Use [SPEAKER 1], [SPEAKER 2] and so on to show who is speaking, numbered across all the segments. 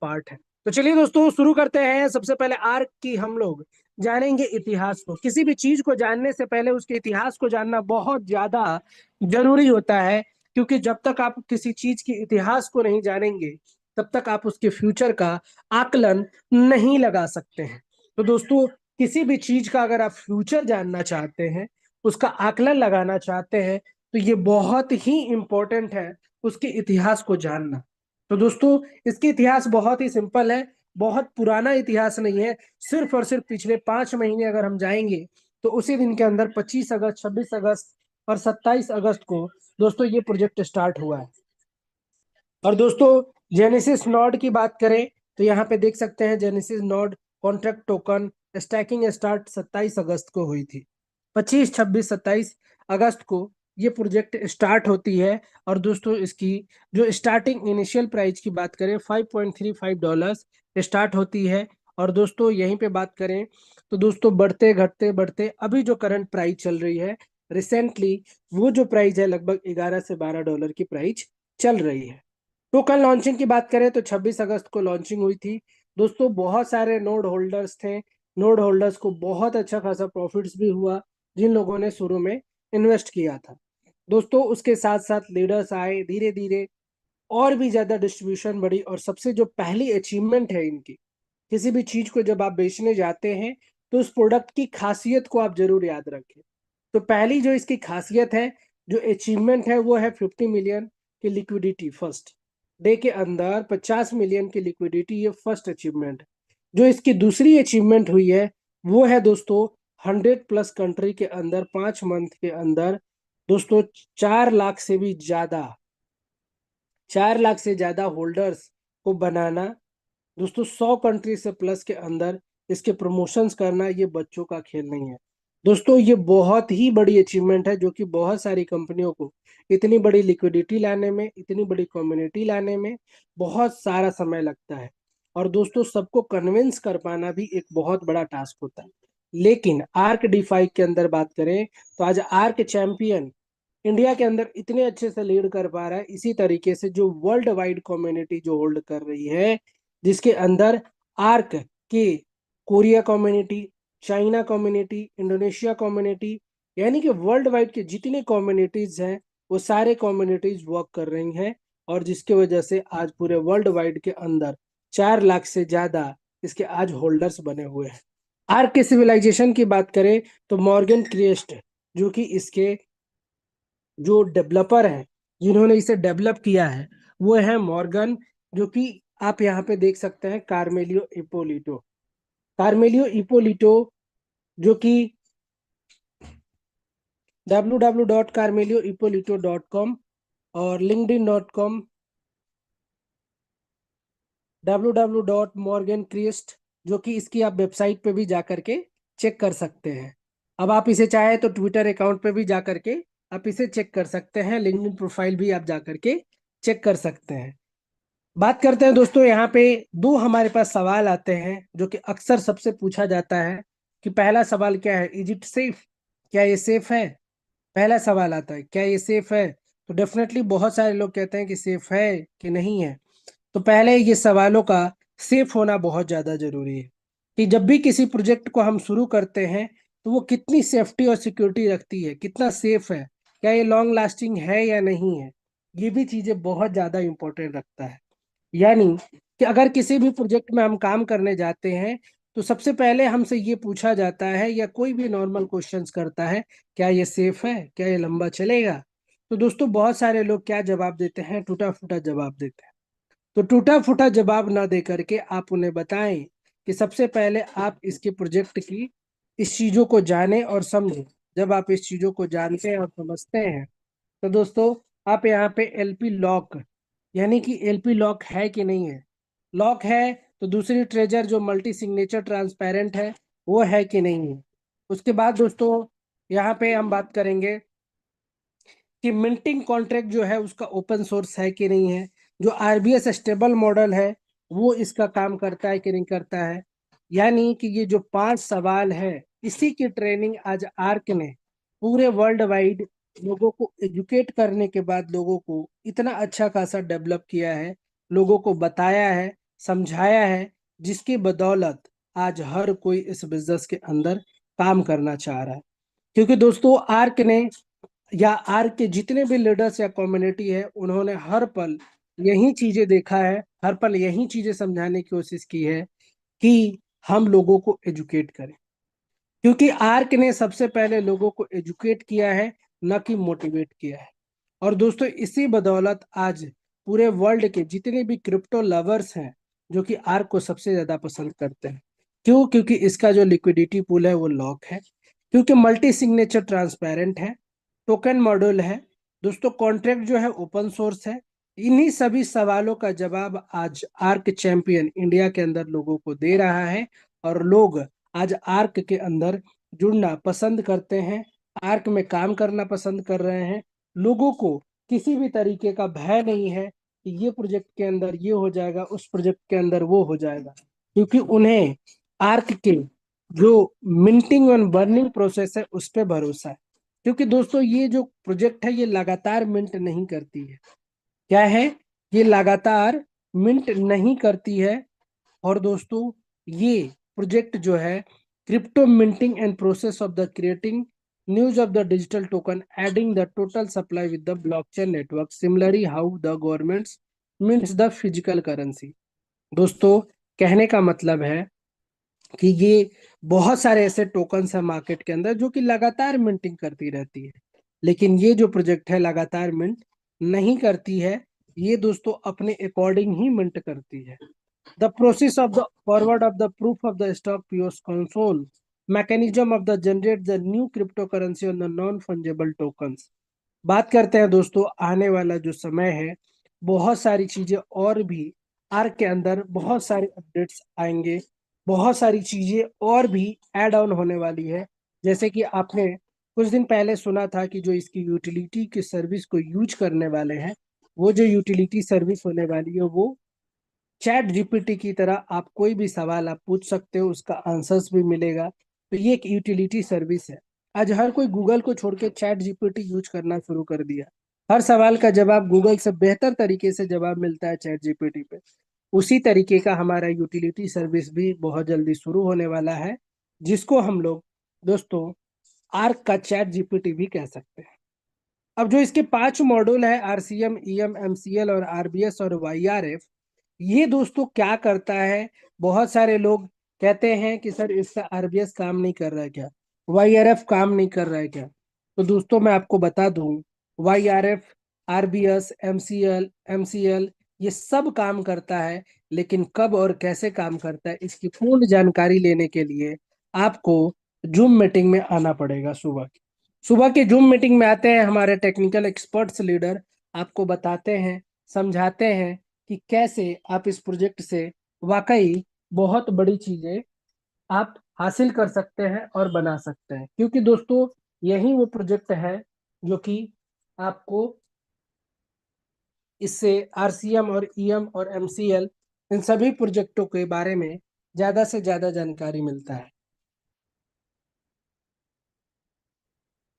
[SPEAKER 1] Part है। तो चलिए दोस्तों शुरू करते हैं। सबसे पहले आर्क की हम लोग जानेंगे इतिहास को। किसी भी चीज को जानने से पहले उसके इतिहास को जानना बहुत ज्यादा जरूरी होता है, क्योंकि जब तक आप किसी चीज के इतिहास को नहीं जानेंगे तब तक आप उसके फ्यूचर का आकलन नहीं लगा सकते हैं। तो दोस्तों किसी भी चीज का अगर आप फ्यूचर जानना चाहते हैं, उसका आकलन लगाना चाहते हैं, तो ये बहुत ही इंपॉर्टेंट है उसके इतिहास को जानना। तो दोस्तों इसके इतिहास बहुत ही सिंपल है, बहुत पुराना इतिहास नहीं है। सिर्फ और सिर्फ पिछले 5 महीने अगर हम जाएंगे तो उसी दिन के अंदर 25 अगस्त, 26 अगस्त और 27 अगस्त को दोस्तों ये प्रोजेक्ट स्टार्ट हुआ है। और दोस्तों जेनेसिस नोड की बात करें तो यहाँ पे देख सकते हैं genesis node contract token stacking start 27 अगस्त को हुई थी। 25, 26, 27 अगस्त को ये प्रोजेक्ट स्टार्ट होती है। और दोस्तों इसकी जो स्टार्टिंग इनिशियल प्राइस की बात करें $5.35 स्टार्ट होती है। और दोस्तों यहीं पे बात करें तो दोस्तों बढ़ते घटते बढ़ते अभी जो करंट प्राइस चल रही है रिसेंटली, वो जो प्राइस है लगभग $11 से $12 की प्राइस चल रही है। टोकन लॉन्चिंग की बात करें तो 26 अगस्त को लॉन्चिंग हुई थी। दोस्तों बहुत सारे नोड होल्डर्स थे। नोड होल्डर्स को बहुत अच्छा खासा प्रॉफिट्स भी हुआ जिन लोगों ने शुरू में इन्वेस्ट किया था। दोस्तों उसके साथ साथ लीडर्स आए धीरे धीरे, और भी ज्यादा डिस्ट्रीब्यूशन बढ़ी। और सबसे जो पहली अचीवमेंट है इनकी, किसी भी चीज को जब आप बेचने जाते हैं तो उस प्रोडक्ट की खासियत को आप जरूर याद रखें। तो पहली जो इसकी खासियत है, जो अचीवमेंट है, वो है 50 मिलियन की लिक्विडिटी फर्स्ट डे के अंदर। 50 मिलियन की लिक्विडिटी, ये फर्स्ट अचीवमेंट है। जो इसकी दूसरी अचीवमेंट हुई है वो है दोस्तों 100+ कंट्री के अंदर 5 मंथ के अंदर दोस्तों 4 लाख से भी ज्यादा, 4 लाख से ज्यादा होल्डर्स को बनाना। दोस्तों 100 कंट्री से प्लस के अंदर इसके प्रमोशंस करना, ये बच्चों का खेल नहीं है। दोस्तों ये बहुत ही बड़ी अचीवमेंट है, जो कि बहुत सारी कंपनियों को इतनी बड़ी लिक्विडिटी लाने में, इतनी बड़ी कम्युनिटी लाने में बहुत सारा समय लगता है। और दोस्तों सबको कन्विंस कर पाना भी एक बहुत बड़ा टास्क होता है। लेकिन आर्क डिफाई के अंदर बात करें तो आज आर्क चैंपियन इंडिया के अंदर इतने अच्छे से लीड कर पा रहा है, इसी तरीके से जो वर्ल्ड वाइड कम्युनिटी जो होल्ड कर रही है, जिसके अंदर आर्क के Korea community, China community, Indonesia community, यानी कि वर्ल्ड वाइड के जितनी कम्युनिटीज हैं वो सारे कम्युनिटीज वर्क कर रही हैं। और जिसकी वजह से आज पूरे वर्ल्ड वाइड के अंदर 4 लाख से ज्यादा इसके आज होल्डर्स बने हुए हैं। आर्क के सिविलाइजेशन की बात करें तो मॉर्गन क्रिएस्ट, जो कि इसके जो डेवलपर हैं, जिन्होंने इसे डेवलप किया है, वो है मॉर्गन, जो कि आप यहाँ पे देख सकते हैं कार्मेलियो इपोलिटो। कार्मेलियो इपोलिटो जो कि www.carmelioipolito.com और linkedin.com, www.morgancreest, जो कि इसकी आप वेबसाइट पे भी जा करके चेक कर सकते हैं। अब आप इसे चाहे तो ट्विटर अकाउंट पे भी जा करके आप इसे चेक कर सकते हैं। लिंक्डइन प्रोफाइल भी आप जा करके चेक कर सकते हैं। बात करते हैं दोस्तों, यहाँ पे दो हमारे पास सवाल आते हैं जो कि अक्सर सबसे पूछा जाता है। कि पहला सवाल क्या है, इज इट सेफ, क्या ये सेफ है। पहला सवाल आता है क्या ये सेफ है। तो डेफिनेटली बहुत सारे लोग कहते हैं कि सेफ है कि नहीं है। तो पहले ये सवालों का सेफ होना बहुत ज्यादा जरूरी है। कि जब भी किसी प्रोजेक्ट को हम शुरू करते हैं तो वो कितनी सेफ्टी और सिक्योरिटी रखती है, कितना सेफ है, क्या ये लॉन्ग लास्टिंग है या नहीं है, ये भी चीजें बहुत ज्यादा इंपॉर्टेंट रखता है। यानी कि अगर किसी भी प्रोजेक्ट में हम काम करने जाते हैं तो सबसे पहले हमसे ये पूछा जाता है, या कोई भी नॉर्मल क्वेश्चंस करता है, क्या ये सेफ है, क्या ये लंबा चलेगा। तो दोस्तों बहुत सारे लोग क्या जवाब देते हैं, टूटा फूटा जवाब देते हैं। तो टूटा फूटा जवाब ना दे करके आप उन्हें बताएं कि सबसे पहले आप इसके प्रोजेक्ट की इस चीजों को जानें और समझें। जब आप इस चीजों को जानते हैं और समझते हैं तो दोस्तों आप यहाँ पे एलपी लॉक, यानी कि एलपी लॉक है कि नहीं है। लॉक है तो दूसरी ट्रेजर जो मल्टी सिग्नेचर ट्रांसपेरेंट है वो है कि नहीं है। उसके बाद दोस्तों यहाँ पे हम बात करेंगे कि मिंटिंग कॉन्ट्रैक्ट जो है उसका ओपन सोर्स है कि नहीं है। जो आरबीएस स्टेबल मॉडल है वो इसका काम करता है कि नहीं करता है। यानी कि ये जो 5 सवाल है, इसी की ट्रेनिंग आज आर्क ने पूरे वर्ल्ड वाइड लोगों को एजुकेट करने के बाद लोगों को इतना अच्छा खासा डेवलप किया है, लोगों को बताया है समझाया है, जिसकी बदौलत आज हर कोई इस बिजनेस के अंदर काम करना चाह रहा है। क्योंकि दोस्तों आर्क ने या आर्क के जितने भी लीडर्स या कम्युनिटी है, उन्होंने हर पल यही चीजें देखा है, हर पल यही चीजें समझाने की कोशिश की है कि हम लोगों को एजुकेट करें। क्योंकि आर्क ने सबसे पहले लोगों को एजुकेट किया है, न कि मोटिवेट किया है। और दोस्तों इसी बदौलत आज पूरे वर्ल्ड के जितने भी क्रिप्टो लवर्स हैं, जो कि आर्क को सबसे ज्यादा पसंद करते हैं। क्यों? क्योंकि इसका जो लिक्विडिटी पूल है वो लॉक है, क्योंकि मल्टी सिग्नेचर ट्रांसपेरेंट है, टोकन मॉड्यूल है, दोस्तों कॉन्ट्रैक्ट जो है ओपन सोर्स है। इन्हीं सभी सवालों का जवाब आज आर्क चैंपियन इंडिया के अंदर लोगों को दे रहा है, और लोग आज आर्क के अंदर जुड़ना पसंद करते हैं, आर्क में काम करना पसंद कर रहे हैं। लोगों को किसी भी तरीके का भय नहीं है कि ये प्रोजेक्ट के अंदर ये हो जाएगा, उस प्रोजेक्ट के अंदर वो हो जाएगा, क्योंकि उन्हें आर्क के जो मिंटिंग और बर्निंग प्रोसेस है उस पर भरोसा है। क्योंकि दोस्तों ये जो प्रोजेक्ट है ये लगातार मिंट नहीं करती है। क्या है? ये लगातार मिंट नहीं करती है। और दोस्तों ये प्रोजेक्ट जो है crypto minting and process of the creating news of the digital token adding the total supply with the blockchain network similarly how the governments mints the physical currency. दोस्तों कहने का मतलब है कि ये बहुत सारे ऐसे टोकन्स है मार्केट के अंदर जो कि लगातार मिंटिंग करती रहती है, लेकिन ये जो प्रोजेक्ट है लगातार मिंट नहीं करती है। ये दोस्तों अपने अकॉर्डिंग ही मिंट करती है। The process of the forward of the proof of the stock POS console mechanism of the generate the new cryptocurrency on the non-fungible tokens। बात करते हैं दोस्तों आने वाला जो समय है, बहुत सारी चीजें और भी आर्क के अंदर बहुत सारे अपडेट्स आएंगे, बहुत सारी चीजें और भी ऐड ऑन होने वाली है। जैसे कि आपने कुछ दिन पहले सुना था कि जो इसकी यूटिलिटी की सर्विस को यूज करने वाले हैं, वो जो यूटिलिटी सर्विस होने वाली है वो चैट जीपीटी की तरह आप कोई भी सवाल आप पूछ सकते हो, उसका आंसर्स भी मिलेगा। तो ये एक यूटिलिटी सर्विस है। आज हर कोई गूगल को छोड़ के चैट जीपीटी यूज करना शुरू कर दिया। हर सवाल का जवाब गूगल से बेहतर तरीके से जवाब मिलता है चैट जीपीटी पे। उसी तरीके का हमारा यूटिलिटी सर्विस भी बहुत जल्दी शुरू होने वाला है, जिसको हम लोग दोस्तों आर्क का चैट जीपीटी भी कह सकते हैं। अब जो इसके 5 मॉड्यूल है, आरसीएम, ईएम, एमसीएल और आरबीएस और वाईआरएफ, ये दोस्तों क्या करता है? बहुत सारे लोग कहते हैं कि सर इसका आरबीएस काम नहीं कर रहा है क्या, वाईआरएफ काम नहीं कर रहा है क्या? तो दोस्तों मैं आपको बता दूं, वाईआरएफ, आरबीएस, एमसीएल, एमसीएल ये सब काम करता है, लेकिन कब और कैसे काम करता है इसकी पूर्ण जानकारी लेने के लिए आपको जूम मीटिंग में आना पड़ेगा। सुबह सुबह के जूम मीटिंग में आते हैं हमारे टेक्निकल एक्सपर्ट्स लीडर, आपको बताते हैं, समझाते हैं कि कैसे आप इस प्रोजेक्ट से वाकई बहुत बड़ी चीजें आप हासिल कर सकते हैं और बना सकते हैं। क्योंकि दोस्तों यही वो प्रोजेक्ट है जो कि आपको इससे आरसीएम और ईएम और एमसीएल इन सभी प्रोजेक्टों के बारे में ज्यादा से ज्यादा जानकारी मिलता है।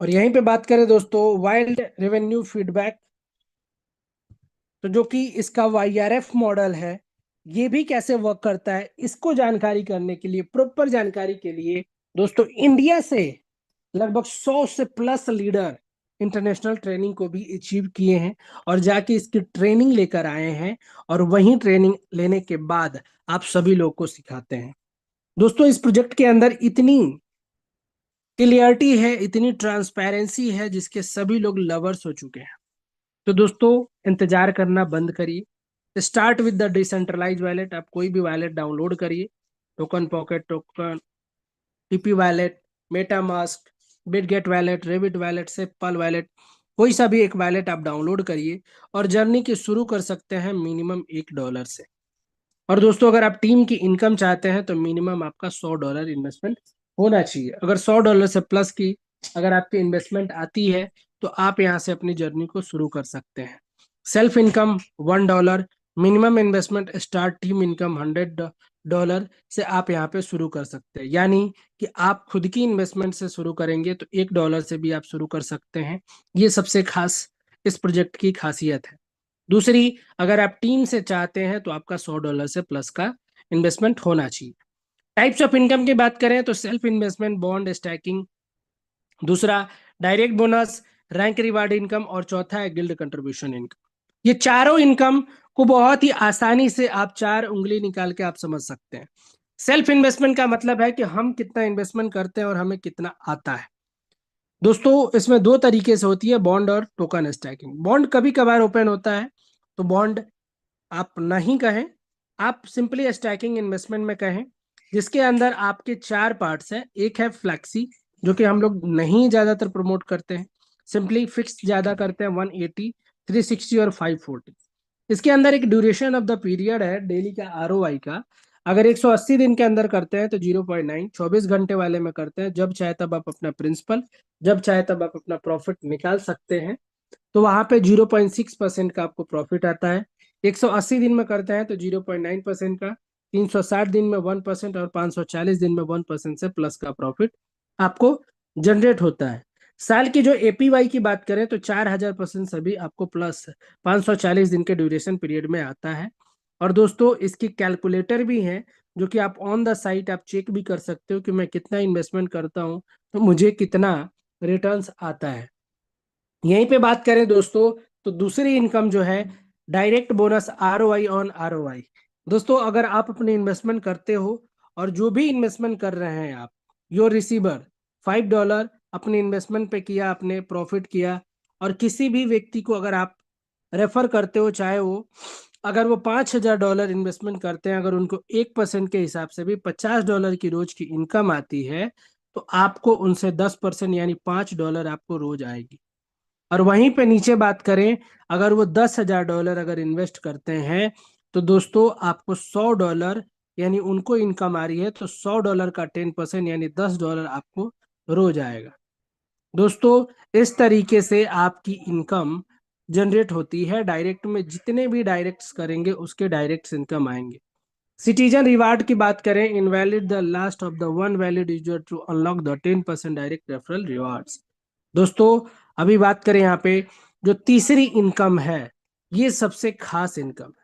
[SPEAKER 1] और यहीं पे बात करें दोस्तों वाइल्ड रेवेन्यू फीडबैक, तो जो कि इसका वाईआरएफ मॉडल है, ये भी कैसे वर्क करता है इसको जानकारी करने के लिए, प्रॉपर जानकारी के लिए दोस्तों इंडिया से लगभग 100 से प्लस लीडर इंटरनेशनल ट्रेनिंग को भी अचीव किए हैं और जाके इसकी ट्रेनिंग लेकर आए हैं, और वहीं ट्रेनिंग लेने के बाद आप सभी लोग को सिखाते हैं। दोस्तों इस प्रोजेक्ट के अंदर इतनी क्लियरिटी है, इतनी ट्रांसपेरेंसी है, जिसके सभी लोग लवर्स हो चुके हैं। तो दोस्तों इंतजार करना बंद करिए, start with the decentralise wallet. आप कोई भी वैलेट डाउनलोड करिए, TokenPocket, token TP wallet, MetaMask, Bitget wallet, Rabbit wallet SafePal wallet, कोई सा भी एक वैलेट आप डाउनलोड करिए और जर्नी की शुरू कर सकते हैं मिनिमम $1 से। और दोस्तों अगर आप टीम की इनकम चाहते हैं तो मिनिमम आपका $100 इन्वेस्टमेंट होना चाहिए। अगर $100 से प्लस की अगर आपकी इन्वेस्टमेंट आती है तो आप यहाँ से अपनी जर्नी को शुरू कर सकते हैं। Self income $1, minimum investment start team income $100 से आप यहाँ पे शुरू कर सकते हैं। यानी कि आप खुद की इन्वेस्टमेंट से शुरू करेंगे तो $1 से भी आप शुरू कर सकते हैं। ये सबसे खास इस प्रोजेक्ट की खासियत है। दूसरी, अगर आप टीम से चाहते हैं तो आपका $100 से प्लस का इन्वेस्टमेंट होना चाहिए। टाइप्स ऑफ इनकम की बात करें तो सेल्फ इन्वेस्टमेंट, बॉन्ड, स्टैकिंग, दूसरा direct bonus, rank reward income, और चौथा है गिल्ड कंट्रीब्यूशन इनकम। ये चारों इनकम को बहुत ही आसानी से आप 4 उंगली निकाल के आप समझ सकते हैं। सेल्फ इन्वेस्टमेंट का मतलब है कि हम कितना इन्वेस्टमेंट करते हैं और हमें कितना आता है। दोस्तों इसमें दो तरीके से होती है, बॉन्ड और टोकन स्टैकिंग। बॉन्ड कभी कभार ओपन होता है, तो बॉन्ड आप नहीं कहें, आप सिंपली स्टैकिंग इन्वेस्टमेंट में कहें, जिसके अंदर आपके 4 पार्ट्स हैं। एक है फ्लैक्सी, जो कि हम लोग नहीं ज्यादातर प्रमोट करते हैं, सिंपली फिक्स ज्यादा करते हैं, 180, 360 और 540। इसके अंदर एक ड्यूरेशन ऑफ द पीरियड है डेली का आरओआई का। अगर 180 दिन के अंदर करते हैं तो 0.9, 24 घंटे वाले में करते हैं, जब चाहे तब आप अपना प्रिंसिपल, जब चाहे तब आप अपना प्रॉफिट निकाल सकते हैं, तो वहां पे 0.6% का आपको प्रॉफिट आता है। 180 दिन में करते हैं तो 0.9% का, 360 दिन में 1% और 540 दिन में 1% से प्लस का प्रॉफिट आपको जनरेट होता है। साल की जो एपीवाई की बात करें तो 4000% सभी आपको प्लस 540 दिन के ड्यूरेशन पीरियड में आता है। और दोस्तों इसकी कैलकुलेटर भी है, जो कि आप ऑन द साइट आप चेक भी कर सकते हो कि मैं कितना इन्वेस्टमेंट करता हूँ तो मुझे कितना रिटर्न्स आता है। यहीं पे बात करें दोस्तों, तो दूसरी इनकम जो है direct bonus, ROI on ROI. दोस्तों अगर आप अपनी इन्वेस्टमेंट करते हो और जो भी इन्वेस्टमेंट कर रहे हैं आप, योर रिसीवर $5 अपने इन्वेस्टमेंट पे किया, आपने प्रॉफिट किया, और किसी भी व्यक्ति को अगर आप रेफर करते हो, चाहे वो अगर वो $5000 इन्वेस्टमेंट करते हैं, अगर उनको 1% के हिसाब से भी $50 की रोज की इनकम आती है, तो आपको उनसे 10% यानी $5 आपको रोज आएगी। और वहीं पे नीचे बात करें, अगर वो $10,000 अगर इन्वेस्ट करते हैं, तो दोस्तों आपको $100 यानी उनको इनकम आ रही है, तो $100 का 10% यानी $10 आपको रोज आएगा। दोस्तों इस तरीके से आपकी इनकम जनरेट होती है। डायरेक्ट में जितने भी डायरेक्ट्स करेंगे उसके डायरेक्ट इनकम आएंगे। सिटीजन रिवार्ड की बात करें, invalid the last of the one valid user to unlock the 10% direct referral rewards. दोस्तों अभी बात करें यहाँ पे, जो तीसरी इनकम है, ये सबसे खास इनकम है।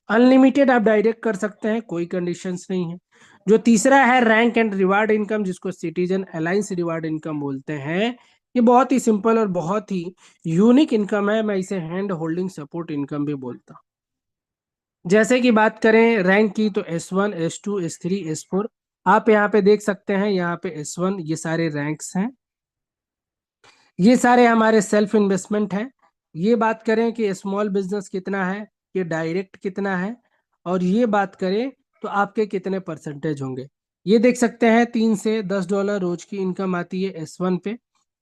[SPEAKER 1] अनलिमिटेड आप डायरेक्ट कर सकते हैं, कोई कंडीशंस नहीं है। जो तीसरा है रैंक एंड रिवार्ड इनकम, जिसको सिटीजन अलायंस रिवार्ड इनकम बोलते हैं। ये बहुत ही सिंपल और बहुत ही यूनिक इनकम है, मैं इसे हैंड होल्डिंग सपोर्ट इनकम भी बोलता हूँ। जैसे कि बात करें रैंक की, तो S1, S2, S3, S4 आप यहाँ पे देख सकते हैं। यहाँ पे S1 ये सारे रैंक्स हैं, ये सारे हमारे सेल्फ इन्वेस्टमेंट हैं। ये बात करें कि स्मॉल बिजनेस कितना है, ये डायरेक्ट कितना है, और ये बात करें तो आपके कितने परसेंटेज होंगे। ये देख सकते हैं, $3 से $10 रोज की इनकम आती है S1 पे।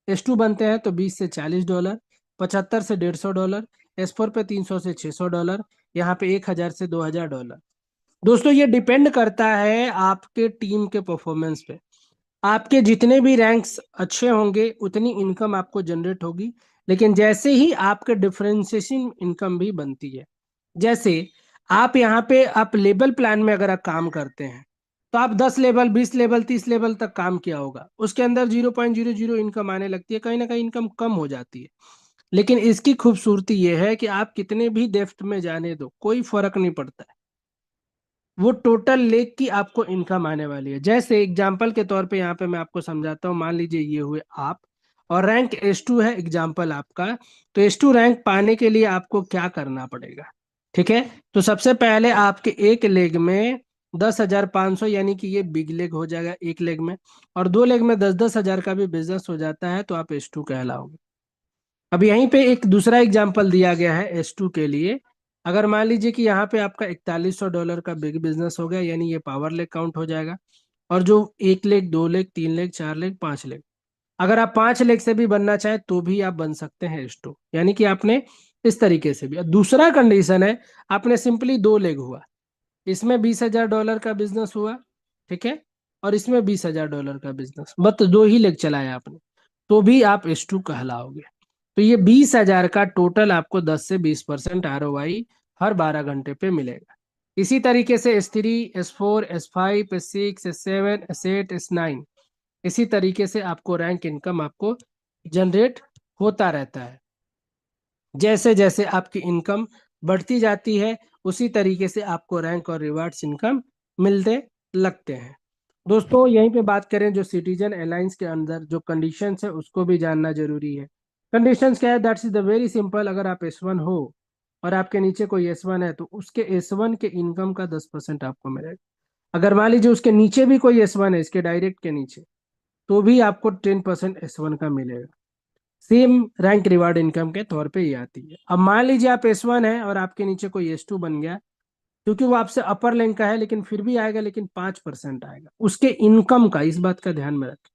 [SPEAKER 1] S2 बनते हैं तो $20 से $40, 75 से $150, S4 पे 300 से $600, यहाँ पे 1000 से $2000। दोस्तों ये डिपेंड करता है आपके टीम के परफॉर्मेंस पे। आपके जितने भी रैंक्स अच्छे होंगे उतनी इनकम आपको जनरेट होगी, लेकिन जैसे ही आपके डिफरेंशिएशन इनकम भी बनती है। जैसे आप यहाँ पे आप लेवल प्लान में अगर आप काम करते हैं, तो आप 10 लेवल, 20 लेवल, 30 लेवल तक काम किया होगा, उसके अंदर 0.00 इनकम आने लगती है, कहीं ना कहीं इनकम कम हो जाती है। लेकिन इसकी खूबसूरती यह है कि आप कितने भी डेप्थ में जाने दो, कोई फर्क नहीं पड़ता है, वो टोटल लेग की आपको इनकम आने वाली है। जैसे एग्जांपल के तौर पे यहाँ पे मैं आपको समझाता हूँ। मान लीजिए ये हुए आप, और रैंक S2 है एग्जांपल आपका, तो S2 रैंक पाने के लिए आपको क्या करना पड़ेगा, ठीक है। तो सबसे पहले आपके एक लेग में 10,500 यानी कि ये बिग लेग हो जाएगा एक लेग में, और 2 लेग में 10-10 हजार का भी बिजनेस हो जाता है, तो आप S2 कहलाओगे। अब यहीं पे एक दूसरा एग्जांपल दिया गया है S2 के लिए। अगर मान लीजिए कि यहाँ पे आपका $4100 का बिग बिजनेस हो गया, यानी ये पावर लेग काउंट हो जाएगा। और जो 1 leg, 2 leg, 3 leg, 4 leg, 5 leg, अगर आप 5 लेग से भी बनना चाहे तो भी आप बन सकते हैं S2, यानी कि आपने इस तरीके से भी। दूसरा कंडीशन है, आपने सिंपली 2 लेग हुआ, इसमें $20,000 का बिजनेस हुआ, ठीक है, और इसमें $20,000 का बिजनेस, बस 2 ही लेग चलाया आपने, तो भी आप S2 कहलाओगे। तो ये 20,000 का टोटल आपको 10 से 20% ROI हर 12 घंटे पे मिलेगा। इसी तरीके से S3, S4, S5, S6, S7, S8, S9, इसी तरीके से आपको रैंक इनकम आपको जनरेट होता रहता है। जैसे जैसे आपकी इनकम बढ़ती जाती है, उसी तरीके से आपको रैंक और रिवार्ड्स इनकम मिलते लगते हैं। दोस्तों यहीं पे बात करें जो सिटीजन अलायंस के अंदर जो कंडीशंस है उसको भी जानना जरूरी है। कंडीशंस क्या है? That's is the very simple. अगर आप S1 हो और आपके नीचे कोई S1 है तो उसके S1 के इनकम का 10% आपको मिलेगा। अगर मान लीजिए उसके नीचे भी कोई S1 है, इसके डायरेक्ट के नीचे, तो भी आपको 10% S1 का मिलेगा। सेम रैंक रिवार्ड इनकम के तौर पे ये आती है। अब मान लीजिए आप S1 है और आपके नीचे कोई S2 बन गया, क्योंकि वो आपसे अपर रैंक का है लेकिन फिर भी आएगा, लेकिन 5% आएगा उसके इनकम का। इस बात का ध्यान में रखें,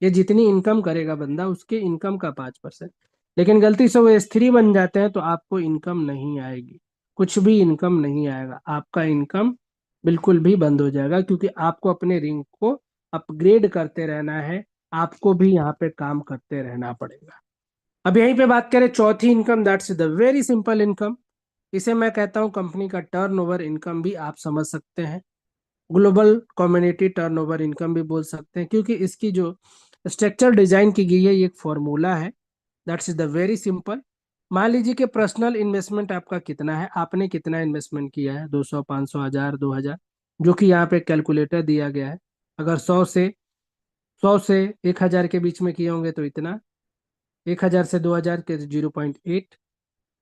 [SPEAKER 1] ये जितनी इनकम करेगा बंदा उसके इनकम का 5%। लेकिन गलती से वो S3 बन जाते हैं तो आपको इनकम नहीं आएगी, कुछ भी इनकम नहीं आएगा, आपका इनकम बिल्कुल भी बंद हो जाएगा, क्योंकि आपको अपने रैंक को अपग्रेड करते रहना है, आपको भी यहाँ पे काम करते रहना पड़ेगा। अब यहीं पे बात करें चौथी income, that's the very simple income. इसे मैं कहता हूं कंपनी का टर्नओवर इनकम भी आप समझ सकते हैं, ग्लोबल कम्युनिटी टर्नओवर इनकम भी बोल सकते हैं, क्योंकि इसकी जो स्ट्रक्चर डिजाइन की गई है ये एक फॉर्मूला है। That's is the very simple. मान लीजिए कि पर्सनल इन्वेस्टमेंट आपका कितना है, आपने कितना इन्वेस्टमेंट किया है, 200, 500, 1000, 2000, जो कि यहाँ पे कैलकुलेटर दिया गया है। अगर 100 से 1000 के बीच में किए होंगे तो इतना, 1000 से 2000 के 0.8,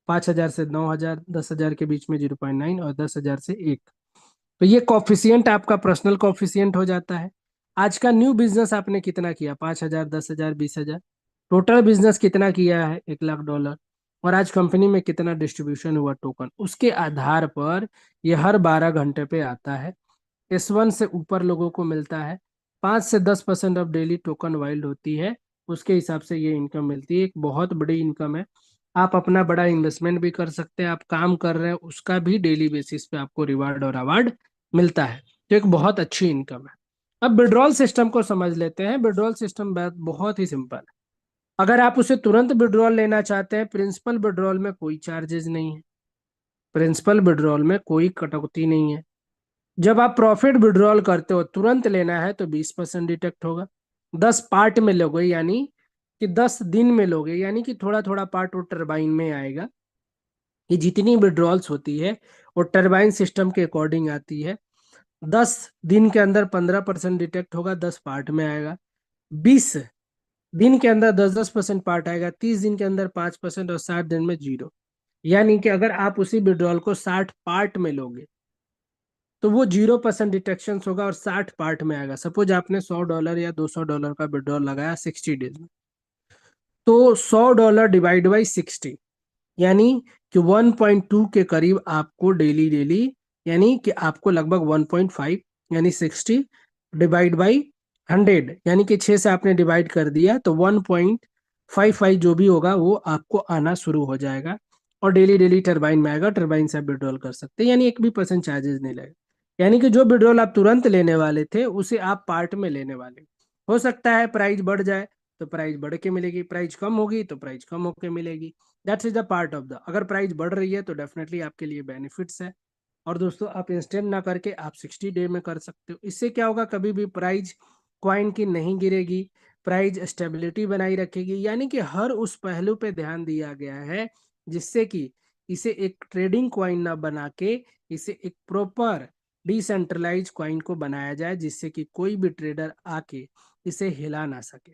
[SPEAKER 1] 5000 से 9000, 10,000 के बीच में 0.9 और 10,000 से 1। तो ये कॉफिशियंट आपका पर्सनल कॉफिशियंट हो जाता है। आज का न्यू बिजनेस आपने कितना किया, 5,000, 10,000, 20,000, टोटल बिजनेस कितना किया है, $1,00,000, और आज कंपनी में कितना डिस्ट्रीब्यूशन हुआ टोकन, उसके आधार पर ये हर 12 घंटे पे आता है। S1 से ऊपर लोगों को मिलता है, 5 से 10% ऑफ डेली टोकन वाइल्ड होती है, उसके हिसाब से ये इनकम मिलती है। एक बहुत बड़ी इनकम है। आप अपना बड़ा इन्वेस्टमेंट भी कर सकते हैं, आप काम कर रहे हैं उसका भी डेली बेसिस पे आपको रिवार्ड और अवार्ड मिलता है, तो एक बहुत अच्छी इनकम है। अब विड्रॉल सिस्टम को समझ लेते हैं। विड्रॉल सिस्टम बहुत ही सिंपल है। अगर आप उसे तुरंत विड्रॉल लेना चाहते हैं, प्रिंसिपल विड्रॉल में कोई चार्जेस नहीं है, प्रिंसिपल विड्रॉल में कोई कटौती नहीं है। जब आप प्रॉफिट विड्रॉल करते हो, तुरंत लेना है तो 20% डिटेक्ट होगा। 10 पार्ट में लोगे, यानी कि 10 दिन में लोगे, यानी कि थोड़ा थोड़ा पार्ट वो टरबाइन में आएगा। ये जितनी विड्रॉल्स होती है वो टरबाइन सिस्टम के अकॉर्डिंग आती है। 10 दिन के अंदर 15% डिटेक्ट होगा, 10 पार्ट में आएगा। 20 दिन के अंदर 10-10% पार्ट आएगा, 30 दिन के अंदर 5% और 60 दिन में 0। यानी कि अगर आप उसी विड्रॉल को 60 पार्ट में लोगे तो वो 0% डिटेक्शन होगा और 60 पार्ट में आएगा। सपोज आपने $100 या $200 का विड्रॉल लगाया 60 डेज में, तो $100 डिवाइड बाई 60, यानी कि 1.2 के करीब आपको डेली डेली, यानी कि आपको लगभग 1.5, यानी 60 डिवाइड बाई 100, यानी कि 6 से आपने डिवाइड कर दिया तो 1.55 जो भी होगा वो आपको आना शुरू हो जाएगा, और डेली डेली टरबाइन में आएगा, टरबाइन से आप विड्रॉल कर सकते हैं, यानी एक भी % चार्जेस नहीं लगेगा। यानी कि जो विड्रॉल आप तुरंत लेने वाले थे उसे आप पार्ट में लेने वाले। हो सकता है प्राइस बढ़ जाए तो प्राइस बढ़ के मिलेगी, प्राइस कम होगी तो प्राइस कम होके मिलेगी। That's is the part of the, अगर प्राइस बढ़ रही है तो डेफिनेटली आपके लिए बेनिफिट्स है। और दोस्तों आप इंस्टेंट ना करके आप 60 डे में कर सकते हो। इससे क्या होगा, कभी भी प्राइस कॉइन की नहीं गिरेगी, प्राइस स्टेबिलिटी बनाई रखेगी, यानी कि हर उस पहलू पे ध्यान दिया गया है जिससे कि इसे एक ट्रेडिंग कॉइन ना बना के इसे एक प्रॉपर डिसेंट्रलाइज कॉइन को बनाया जाए, जिससे कि कोई भी ट्रेडर आके इसे हिला ना सके।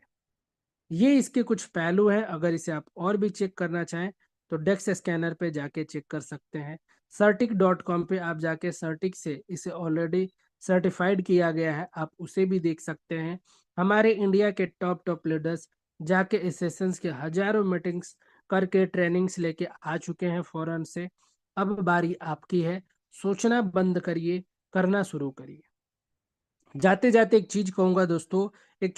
[SPEAKER 1] ये इसके कुछ पहलू हैं। अगर इसे आप और भी चेक करना चाहें तो डेक्स स्कैनर पे जाके चेक कर सकते हैं। certic.com पे आप जाके सर्टिक से इसे ऑलरेडी सर्टिफाइड किया गया है, आप उसे भी देख सकते हैं। हमारे इंडिया के टॉप टॉप लीडर्स जाके इस सेशंस के हजारों मीटिंग्स करके ट्रेनिंग्स लेके आ चुके हैं फॉरेन से। अब बारी आपकी है, सोचना बंद करिए, करना शुरू करिए। जाते जाते एक चीज कहूंगा दोस्तों, एक